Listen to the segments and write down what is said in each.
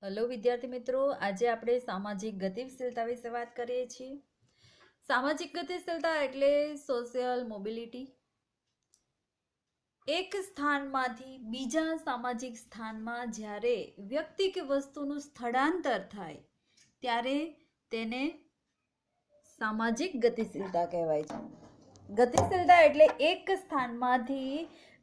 Hello વિદ્યાર્થી મિત્રો, આજે આપણે સામાજિક ગતિશીલતા વિશે વાત કરીએ છીએ. સામાજિક ગતિશીલતા એટલે સોશિયલ મોબિલિટી. એક સ્થાનમાંથી બીજા સામાજિક સ્થાનમાં જ્યારે વ્યક્તિ કે વસ્તુનું સ્થળાંતર થાય ત્યારે તેને સામાજિક ગતિશીલતા કહેવાય છે. ગતિશીલતા એટલે એક સ્થાનમાંથી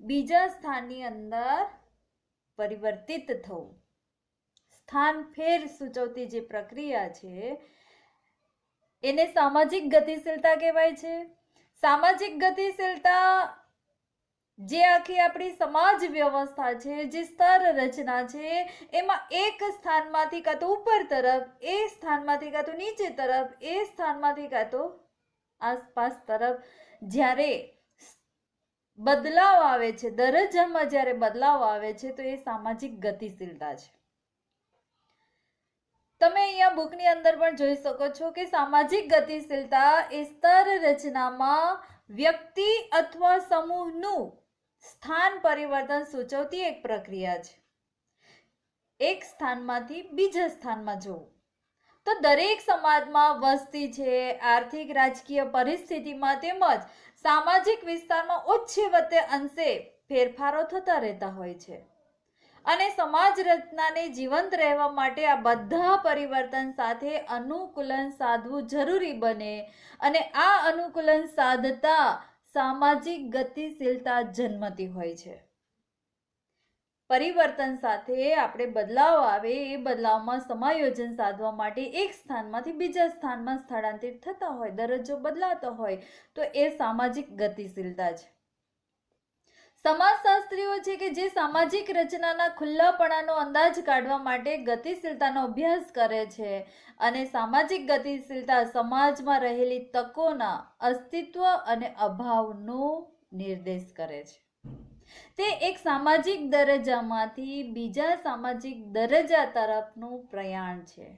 બીજા સ્થાનની અંદર પરિવર્તિત થવું. સ્થાન ફેર સૂચવતી જે પ્રક્રિયા છે એને સામાજિક ગતિશીલતા કહેવાય છે. સામાજિક ગતિશીલતા જે આખી આપણી સમાજ વ્યવસ્થા છે, જે સ્તર રચના છે, એમાં એક સ્થાનમાંથી કાં તો ઉપર તરફ, એ સ્થાનમાંથી કાં તો નીચે તરફ, એ સ્થાનમાંથી કાં તો આસપાસ તરફ જ્યારે બદલાવ આવે છે, દરજ્જામાં જ્યારે બદલાવ આવે છે, તો એ સામાજિક ગતિશીલતા છે. તમે અહીંયા બુકની અંદર પણ જોઈ શકો છો કે સામાજિક ગતિશીલતા એ સ્તર રચનામાં વ્યક્તિ અથવા સમૂહનું સ્થાન પરિવર્તન સૂચવતી એક પ્રક્રિયા છે. એક સ્થાનમાંથી બીજા સ્થાનમાં જવું. તો દરેક સમાજમાં વસ્તી છે, આર્થિક રાજકીય પરિસ્થિતિમાં તેમજ સામાજિક વિસ્તારમાં ઓછે વત્તે અંશે ફેરફારો થતા રહેતા હોય છે. અને સમાજ રચનાને જીવંત રહેવા માટે આ બધા પરિવર્તન સાથે અનુકૂલન સાધવું જરૂરી બને અને આ અનુકૂલન સાધતા સામાજિક ગતિશીલતા જન્મતી હોય છે. પરિવર્તન સાથે આપણે બદલાવ આવે, એ બદલાવમાં સમાયોજન સાધવા માટે એક સ્થાનમાંથી બીજા સ્થાનમાં સ્થળાંતરિત થતા હોય, દરજ્જો બદલાતો હોય, તો એ સામાજિક ગતિશીલતા છે. સમાજશાસ્ત્રીઓ છે કે જે સામાજિક રચનાના ખુલ્લાપણાનો અંદાજ કાઢવા માટે ગતિશીલતાનો અભ્યાસ કરે છે અને સામાજિક ગતિશીલતા સમાજમાં રહેલી તકોના અસ્તિત્વ અને અભાવનો નિર્દેશ કરે છે. તે એક સામાજિક દરજ્જામાંથી બીજા સામાજિક દરજ્જા તરફનું પ્રયાણ છે.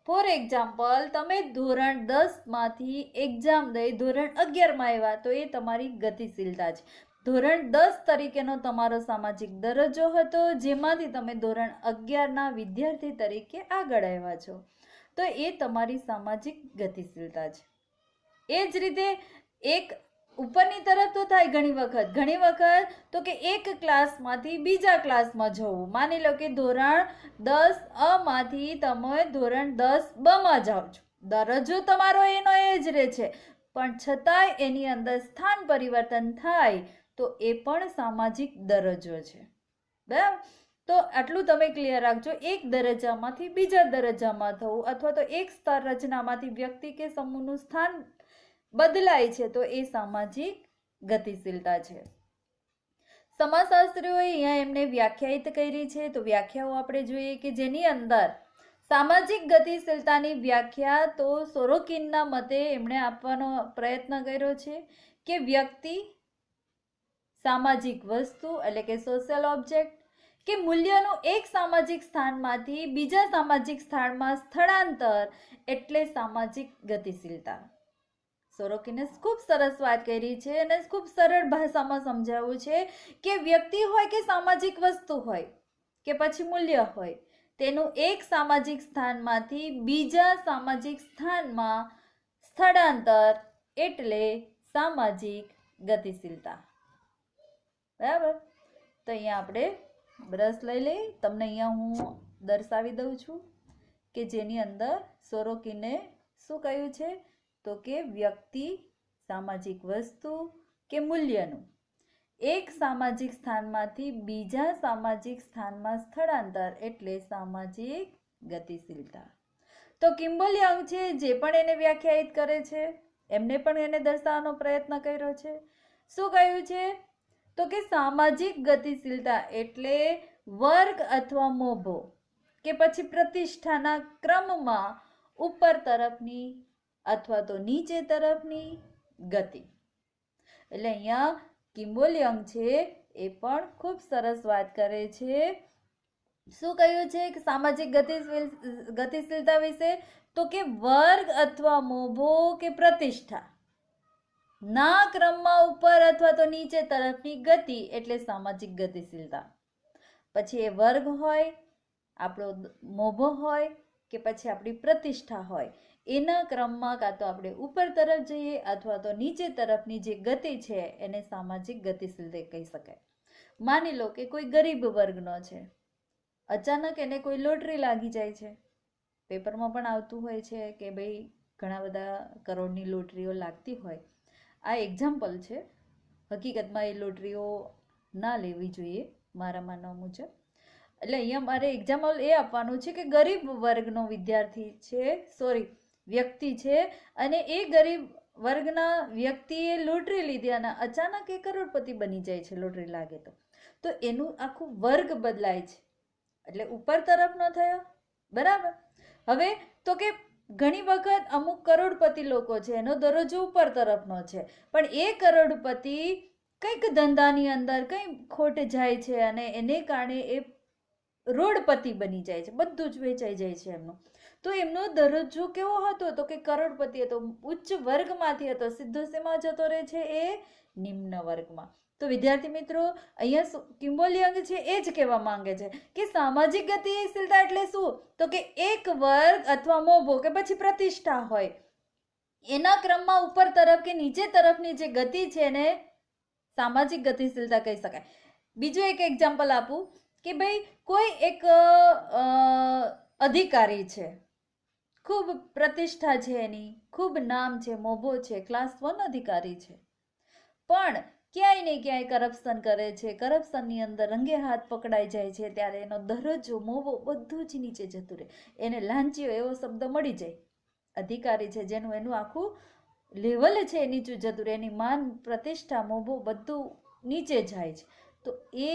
ફોર એક્ઝામ્પલ, તમે ધોરણ 10માંથી એક્ઝામ દઈ ધોરણ 11માં આવ્યા તો એ તમારી ગતિશીલતા છે. ધોરણ 10 તરીકેનો તમારો સામાજિક દરજ્જો હતો, જેમાંથી તમે ધોરણ 11ના વિદ્યાર્થી તરીકે આગળ આવ્યા છો, તો એ તમારી સામાજિક ગતિશીલતા છે. એ જ રીતે એક ઉપરની તરફ તો થાય ઘણી વખત તો કે એક ક્લાસમાંથી બીજા ક્લાસમાં જવું. માની લો કે ધોરણ 10 માંથી તમે ધોરણ 10 બમાં જાઓ છો, દરજ્જો તમારો એનો એ જ રહે છે, પણ છતાંય એની અંદર સ્થાન પરિવર્તન થાય તો એ પણ સામાજિક દરજ્જો છે. બરાબર? તો આટલું તમે ક્લિયર રાખજો. એક દરજ્જામાંથી બીજા દરજ્જામાં થવું અથવા તો એક સ્તર રચનામાંથી વ્યક્તિ કે સમૂહનું સ્થાન બદલાય છે તો એ સામાજિક ગતિશીલતા છે. સમાજશાસ્ત્રીઓએ અહીંયા એમને વ્યાખ્યાયિત કરી છે. તો વ્યાખ્યાઓ આપણે જોઈએ કે જેની અંદર સામાજિક ગતિશીલતાની વ્યાખ્યા તો સોરોકિનના મતે એમણે આપવાનો પ્રયત્ન કર્યો છે કે વ્યક્તિ, સામાજિક વસ્તુ એટલે કે સોશિયલ ઓબ્જેક્ટ કે મૂલ્યનું એક સામાજિક સ્થાનમાંથી બીજા સામાજિક સ્થાનમાં સ્થળાંતર એટલે સામાજિક ગતિશીલતા. સોરોકિને ખૂબ સરસ વાત કરી છે અને ખૂબ સરળ ભાષામાં સમજાવ્યું છે કે વ્યક્તિ હોય કે સામાજિક વસ્તુ હોય કે પછી મૂલ્ય હોય, તેનું એક સામાજિક સ્થાનમાંથી બીજા સામાજિક સ્થાનમાં સ્થળાંતર એટલે સામાજિક ગતિશીલતા. બરાબર? તો અહીંયા આપણે બ્રશ લઈ લઈ, તમને અહીંયા હું દર્શાવી દઉં છું કે જેની અંદર સોરોકિને શું કહ્યું છે તો કે વ્યક્તિ, સામાજિક વસ્તુ કે મૂલ્યનું એક સામાજિક સ્થાનમાંથી બીજા સામાજિક સ્થાનમાં સ્થળાંતર એટલે સામાજિક ગતિશીલતા. તો કિમ્બલ યંગ છે જે પણ એને વ્યાખ્યાયિત કરે છે, એમને પણ એને દર્શાવવાનો પ્રયત્ન કર્યો છે. શું કહ્યું છે તો કે સામાજિક ગતિશીલતા એટલે વર્ગ અથવા મોભો કે પછી પ્રતિષ્ઠાના ક્રમમાં ઉપર તરફની અથવા તો નીચે તરફની ગતિ. એટલે અહીંયા કિમ્બલ યંગ છે એ પણ ખૂબ સરસ વાત કરે છે. શું કહ્યું છે કે સામાજિક ગતિશીલતા વિશે તો કે વર્ગ અથવા મોભો કે પ્રતિષ્ઠા ના ક્રમમાં ઉપર અથવા તો નીચે તરફની ગતિ એટલે સામાજિક ગતિશીલતા. પછી એ વર્ગ હોય આપણો મોભો હોય કે પછી આપણી પ્રતિષ્ઠા હોય, એના ક્રમમાં કાં તો આપણે ઉપર તરફ જઈએ અથવા તો નીચે તરફની જે ગતિ છે એને સામાજિક ગતિશીલતા કહી શકાય. માની લો કે કોઈ ગરીબ વર્ગનો છે, અચાનક એને કોઈ લોટરી લાગી જાય છે. પેપરમાં પણ આવતું હોય છે કે ભાઈ ઘણા બધા કરોડની લોટરીઓ લાગતી હોય. આ એક્ઝામ્પલ છે, હકીકતમાં એ લોટરીઓ ના લેવી જોઈએ મારા માનવા મુજબ. એટલે અહીંયા મારે એક્ઝામ્પલ એ આપવાનું છે કે ગરીબ વર્ગનો વિદ્યાર્થી છે, વ્યક્તિ છે, અને એ ગરીબ વર્ગના વ્યક્તિએ લોટરી લીધી અને અચાનક એ કરોડપતિ બની જાય છે લોટરી લાગે તો એનું આખું વર્ગ બદલાય છે. એટલે ઉપર તરફનો થયો, બરાબર. હવે તો કે ઘણી વખત અમુક કરોડપતિ લોકો છે એનો દરજ્જો ઉપર તરફનો છે, પણ એ કરોડપતિ કંઈક ધંધાની અંદર કંઈ ખોટ જાય છે અને એને કારણે એ રોડપતિ બની જાય છે, બધું જ વેચાઈ જાય છે એમનું. તો એમનો દરજ્જો કેવો હતો તો કે કરોડપતિ હતો, ઉચ્ચ વર્ગમાંથી હતો, સીધો શેમાં જતો રહે છે, એ નિમ્ન વર્ગમાં. તો વિદ્યાર્થી મિત્રો, અહીંયા કિમ્બોલી અંગ છે એ જ કહેવા માંગે છે કે સામાજિક ગતિશીલતા એટલે શું, તો કે એક વર્ગ અથવા મોભો કે પછી પ્રતિષ્ઠા હોય, એના ક્રમમાં ઉપર તરફ કે નીચે તરફની જે ગતિ છે એને સામાજિક ગતિશીલતા કહી શકાય. બીજું એક એક્ઝામ્પલ આપું કે ભાઈ કોઈ એક અધિકારી છે, ખૂબ પ્રતિષ્ઠા છે એની, ખૂબ નામ છે, મોભો છે, ક્લાસ 1 અધિકારી છે, પણ ક્યાંય ને ક્યાંય કરપ્શન કરે છે, કરપ્શનની અંદર રંગે હાથ પકડાઈ જાય છે, ત્યારે એનો દરજ્જો મોભો બધું જ નીચે જતું રહે. એને લાંચીઓ એવો શબ્દ મળી જાય. અધિકારી છે જેનું એનું આખું લેવલ છે એ નીચું જતું રહે, એની માન પ્રતિષ્ઠા મોભો બધું નીચે જાય છે. તો એ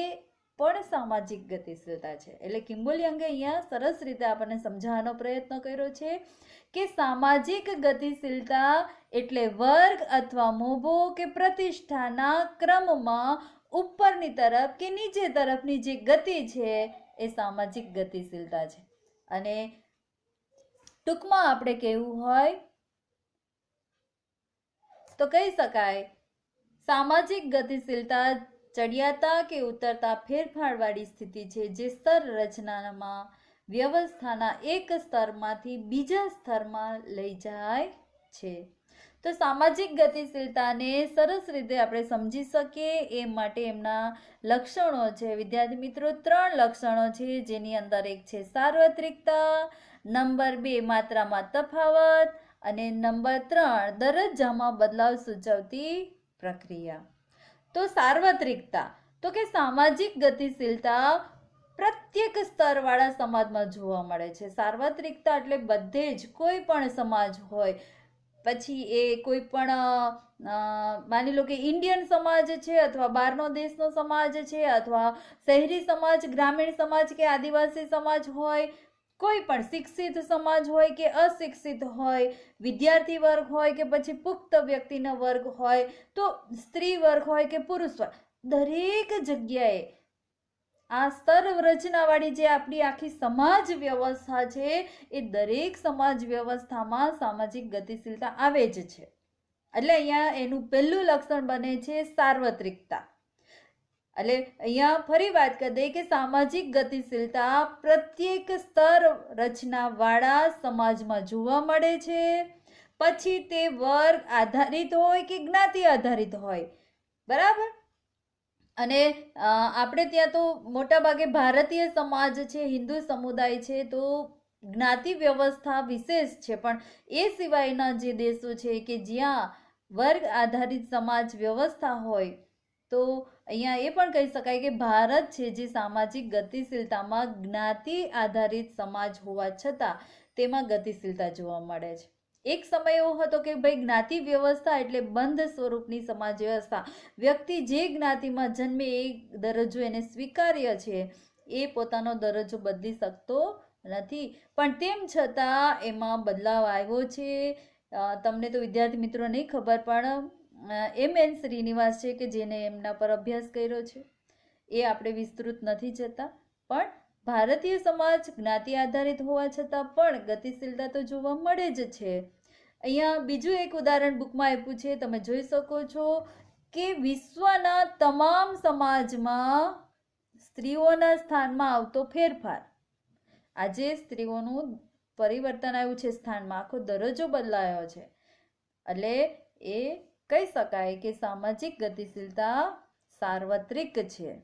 પણ સામાજિક ગતિશીલતા છે. એટલે કિમ્બોલી અંગે અહીંયા સરસ રીતે આપણને સમજાવવાનો પ્રયત્ન કર્યો છે કે સામાજિક ગતિશીલતા એટલે વર્ગ અથવા મોભો કે પ્રતિષ્ઠાના ક્રમમાં ઉપરની તરફ કે નીચે તરફની જે ગતિ છે એ સામાજિક ગતિશીલતા છે. અને ટૂંકમાં આપણે કહેવું હોય તો કહી શકાય સામાજિક ગતિશીલતા ચડિયાતા કે ઉતરતા ફેરફારવાળી સ્થિતિ છે જે સ્તર રચનામાં વ્યવસ્થાના એક સ્તરમાંથી બીજા સ્તરમાં લઈ જાય છે. તો સામાજિક ગતિશીલતાને સરસ રીતે આપણે સમજી શકીએ એ માટે એમના લક્ષણો છે વિદ્યાર્થી મિત્રો, 3 લક્ષણો છે, જેની અંદર એક છે સાર્વત્રિકતા, નંબર 2 માત્રામાં તફાવત અને નંબર 3 દરજ્જામાં બદલાવ સૂચવતી પ્રક્રિયા. તો સાર્વત્રિકતા તો કે સામાજિક ગતિશીલતા પ્રત્યેક સ્તરવાળા સમાજમાં જોવા મળે છે. સાર્વત્રિકતા એટલે બધે જ કોઈ પણ સમાજ હોય, પછી એ કોઈ પણ માની લો કે ઇન્ડિયન સમાજ છે અથવા બહારનો દેશનો સમાજ છે અથવા શહેરી સમાજ, ગ્રામીણ સમાજ કે આદિવાસી સમાજ હોય, કોઈ પણ શિક્ષિત સમાજ હોય કે અશિક્ષિત હોય, વિદ્યાર્થી વર્ગ હોય કે પછી પુખ્ત વ્યક્તિનો વર્ગ હોય, તો સ્ત્રી વર્ગ હોય કે પુરુષ વર્ગ, દરેક જગ્યાએ આ સ્તર રચનાવાળી જે આપણી આખી સમાજ વ્યવસ્થા છે એ દરેક સમાજ વ્યવસ્થામાં સામાજિક ગતિશીલતા આવે જ છે. એટલે અહીંયા એનું પહેલું લક્ષણ બને છે સાર્વત્રિકતા. એટલે અહીંયા ફરી વાત કરી દઈએ કે સામાજિક ગતિશીલતા પ્રત્યેક સ્તર રચનાવાળા સમાજમાં જોવા મળે છે. પછી તે વર્ગ આધારિત હોય કે જ્ઞાતિ આધારિત હોય, બરાબર. અને આપણે ત્યાં તો મોટા ભાગે ભારતીય સમાજ છે, હિન્દુ સમુદાય છે, તો જ્ઞાતિ વ્યવસ્થા વિશેષ છે, પણ એ સિવાયના જે દેશો છે કે જ્યાં વર્ગ આધારિત સમાજ વ્યવસ્થા હોય, તો અહીંયા એ પણ કહી શકાય કે ભારત છે જે સામાજિક ગતિશીલતામાં જ્ઞાતિ આધારિત સમાજ હોવા છતાં તેમાં ગતિશીલતા જોવા મળે છે. એક સમય એવો હતો કે ભાઈ જ્ઞાતિ વ્યવસ્થા એટલે બંધ સ્વરૂપની સમાજ વ્યવસ્થા, વ્યક્તિ જે જ્ઞાતિમાં જન્મે એ દરજ્જો એને સ્વીકાર્ય છે, એ પોતાનો દરજ્જો બદલી શકતો નથી. પણ તેમ છતાં એમાં બદલાવ આવ્યો છે. તમને તો વિદ્યાર્થી મિત્રો નહીં ખબર, પણ એમ શ્રીનિવાસ છે કે જેને એમના પર અભ્યાસ કર્યો છે, એ આપણે વિસ્તૃત નથી જતા, પણ ભારતીય સમાજ જ્ઞાતિ આધારિત હોવા છતાં પણ ગતિશીલતા તો જોવા મળે જ છે. અહીંયા બીજું એક ઉદાહરણ બુકમાં આપ્યું છે, તમે જોઈ શકો છો કે વિશ્વના તમામ સમાજમાં સ્ત્રીઓના સ્થાનમાં આવતો ફેરફાર. આજે સ્ત્રીઓનું પરિવર્તન આવ્યું છે સ્થાનમાં, આખો દરજ્જો બદલાયો છે. એટલે એ કહી શકાય કે સામાજિક ગતિશીલતા સાર્વત્રિક છે.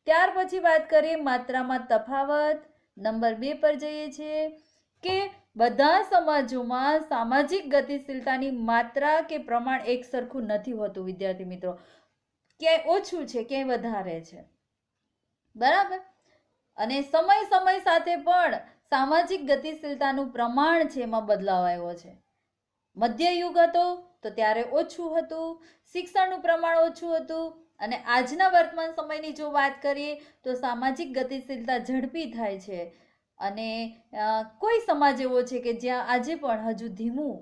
ત્યાર પછી વાત કરીએ માત્રામાં તફાવત. નંબર 2 પર જઈએ છીએ કે બધા સમાજોમાં સામાજિક ગતિશીલતાની માત્રા કે પ્રમાણ એક સરખું નથી હોતું વિદ્યાર્થી મિત્રો. ક્યાંય ઓછું છે, ક્યાંય વધારે છે, બરાબર. અને સમય સાથે પણ સામાજિક ગતિશીલતાનું પ્રમાણ છે એમાં બદલાવ આવ્યો છે. મધ્ય યુગ હતો તો ત્યારે ઓછું હતું, શિક્ષણનું પ્રમાણ ઓછું હતું, અને આજના વર્તમાન સમયની જો વાત કરીએ તો સામાજિક ગતિશીલતા ઝડપી થાય છે. અને કોઈ સમાજ એવો છે કે જ્યાં આજે પણ હજુ ધીમું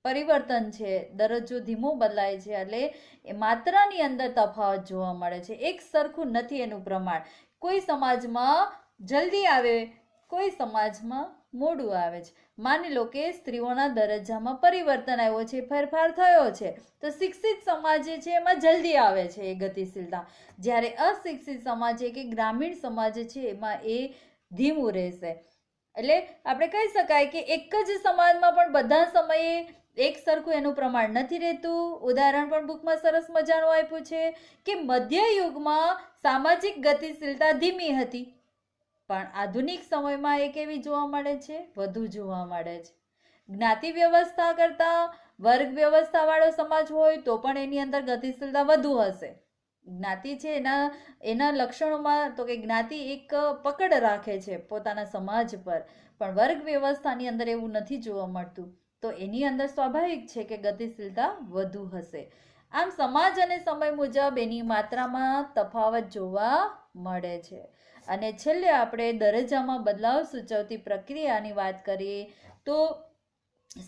પરિવર્તન છે, દરજ્જો ધીમો બદલાય છે. એટલે એ માત્રાની અંદર તફાવત જોવા મળે છે, એક સરખું નથી એનું પ્રમાણ. કોઈ સમાજમાં જલ્દી આવે, કોઈ સમાજમાં મોડું આવે છે. માની લો કે સ્ત્રીઓના દરજ્જામાં પરિવર્તન આવ્યો છે, ફેરફાર થયો છે, તો શિક્ષિત સમાજ છે એમાં જલ્દી આવે છે એ ગતિશીલતા, જ્યારે અશિક્ષિત સમાજ કે ગ્રામીણ સમાજ છે એમાં એ ધીમું રહેશે. એટલે આપણે કહી શકાય કે એક જ સમાજમાં પણ બધા સમયે એક સરખું એનું પ્રમાણ નથી રહેતું. ઉદાહરણ પણ બુકમાં સરસ મજાનું આપ્યું છે કે મધ્ય યુગમાં સામાજિક ગતિશીલતા ધીમી હતી, પણ આધુનિક સમયમાં એ કેવી જોવા મળે છે? વધુ જોવા મળે છે. જ્ઞાતિ વ્યવસ્થા કરતા વર્ગ વ્યવસ્થા વાળો સમાજ હોય તો પણ એની અંદર ગતિશીલતા વધુ હશે. જ્ઞાતિ છે એના લક્ષણોમાં તો કે જ્ઞાતિ એક પકડ રાખે છે પોતાના સમાજ પર, પણ વર્ગ વ્યવસ્થાની અંદર એવું નથી જોવા મળતું, તો એની અંદર સ્વાભાવિક છે કે ગતિશીલતા વધુ હશે. આમ સમાજ અને સમય મુજબ એની માત્રામાં તફાવત જોવા મળે છે. અને છેલ્લે આપણે દરજ્જામાં બદલાવ સૂચવતી પ્રક્રિયાની વાત કરીએ તો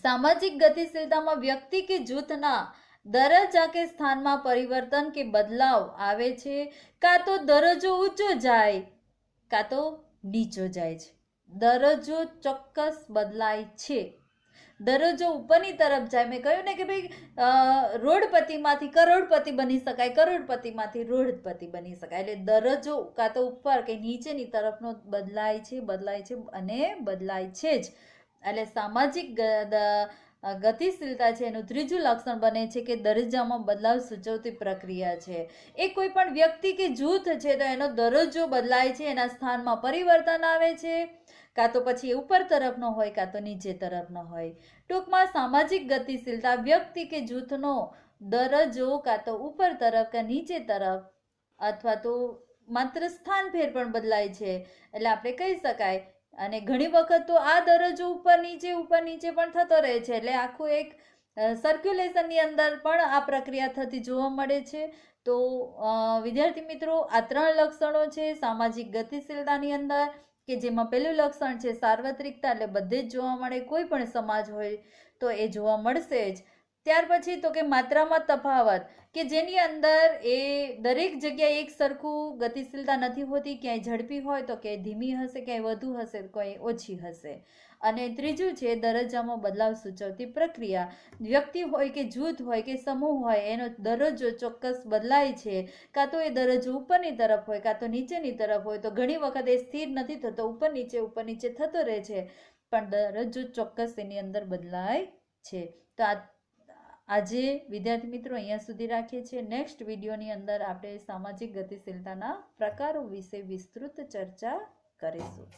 સામાજિક ગતિશીલતામાં વ્યક્તિ કે જૂથના દરજ્જા કે સ્થાનમાં પરિવર્તન કે બદલાવ આવે છે. કાં તો દરજ્જો ઊંચો જાય, કાં તો નીચો જાય છે. દરજ્જો ચોક્કસ બદલાય છે. દરજ્જો ઉપરની તરફ જાય. મેં કહ્યું ને કે ભાઈ રોડપતિમાંથી કરોડપતિ બની શકાય, કરોડપતિમાંથી રોડપતિ બની શકાય. એટલે દરજ્જો કાં તો ઉપર કે નીચેની તરફનો બદલાય છે અને બદલાય છે જ. એટલે સામાજિક ગતિશીલતા છે એનું ત્રીજું લક્ષણ બને છે કે દરજ્જામાં બદલાવ સૂચવતી પ્રક્રિયા છે. એ કોઈ પણ વ્યક્તિ કે જૂથ છે તો એનો દરજ્જો બદલાય છે, એના સ્થાનમાં પરિવર્તન આવે છે. કાં તો પછી ઉપર તરફનો હોય, કાં તો નીચે તરફનો હોય. ટૂંકમાં સામાજિક ગતિશીલતા વ્યક્તિ કે જૂથનો દરજ્જો કાં તો ઉપર તરફ કે નીચે તરફ અથવા તો માત્ર સ્થાન ફેર પણ બદલાય છે. એટલે આપણે કહી શકાય. અને ઘણી વખત તો આ દરજ્જો ઉપર નીચે પણ થતો રહે છે. એટલે આખું એક સર્ક્યુલેશનની અંદર પણ આ પ્રક્રિયા થતી જોવા મળે છે. તો વિદ્યાર્થી મિત્રો, આ 3 લક્ષણો છે સામાજિક ગતિશીલતાની અંદર, કે જેમાં પહેલું લક્ષણ છે સાર્વત્રિકતા, એટલે બધે જ જોવા મળે, કોઈ પણ સમાજ હોય તો એ જોવા મળશે જ. ત્યાર પછી તો કે માત્રામાં તફાવત, કે જેની અંદર એ દરેક જગ્યાએ એક સરખું ગતિશીલતા નથી હોતી, ક્યાંય ઝડપી હોય તો ક્યાંય ધીમી હશે, ક્યાંય વધુ હશે, ક્યાંય ઓછી હશે. અને ત્રીજું છે દરજ્જામાં બદલાવ સૂચવતી પ્રક્રિયા. વ્યક્તિ હોય કે જૂથ હોય કે સમૂહ હોય એનો દરજ્જો ચોક્કસ બદલાય છે. કાં તો એ દરજ્જો ઉપરની તરફ હોય, કાં તો નીચેની તરફ હોય. તો ઘણી વખત એ સ્થિર નથી થતો, ઉપર નીચે થતો રહે છે, પણ દરજ્જો ચોક્કસ એની અંદર બદલાય છે. તો આજે વિદ્યાર્થી મિત્રો અહીંયા સુધી રાખીએ છીએ. નેક્સ્ટ વિડીયોની અંદર આપણે સામાજિક ગતિશીલતાના પ્રકારો વિશે વિસ્તૃત ચર્ચા કરીશું.